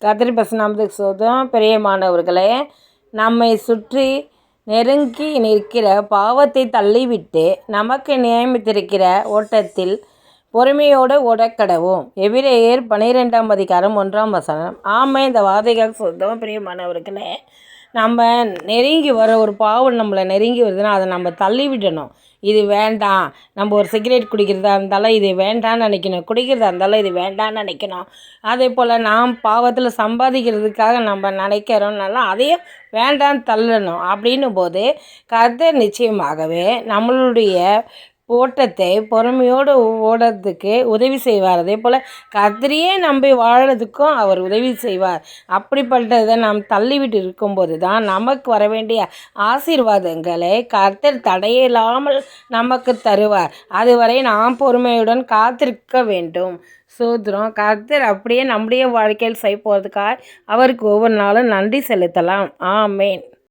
கர்த்தர் பரிசுநாமத்துக்கு ஸ்தோத்திரம். பிரியமானவர்களே, நம்மை சுற்றி நெருங்கி நிற்கிற பாவத்தை தள்ளிவிட்டு நமக்கு நியமித்திருக்கிற ஓட்டத்தில் பொறுமையோடு ஓடக்கடவும். எபிரேயர் 12:1. ஆமாம், இந்த வார்த்தைகள் சொல்லுவோம். பிரியமானவர்களே, நம்ம நெருங்கி வர ஒரு பாவம் நம்மளை நெருங்கி வருதுன்னா அதை நம்ம தள்ளி விடணும். இது வேண்டாம். நம்ம ஒரு சிகரெட் குடிக்கிறதா இருந்தாலும் இது வேண்டான்னு நினைக்கணும். குடிக்கிறதா இருந்தாலும் இது வேண்டான்னு நினைக்கணும். அதே போல் நாம் பாவத்தில் சம்பாதிக்கிறதுக்காக நம்ம நினைக்கிறோம்னாலும் அதையும் வேண்டான்னு தள்ளணும். அப்படின்னும் போது கர்த்தர் நிச்சயமாகவே நம்மளுடைய ஓட்டத்தை பொறுமையோடு ஓடுறதுக்கு உதவி செய்வார். அதே போல் கர்த்தரையே நம்பி வாழறதுக்கும் அவர் உதவி செய்வார். அப்படிப்பட்டதை நாம் தள்ளிவிட்டு இருக்கும்போது தான் நமக்கு வர வேண்டிய ஆசீர்வாதங்களை கர்த்தர் தடையில்லாமல் நமக்கு தருவார். அதுவரை நாம் பொறுமையுடன் காத்திருக்க வேண்டும். சோத்திரம். கர்த்தர் அப்படியே நம்முடைய வாழ்க்கையில் செய்ய போகிறதுக்காக அவருக்கு ஒவ்வொரு நாளும் நன்றி செலுத்தலாம். ஆமேன்.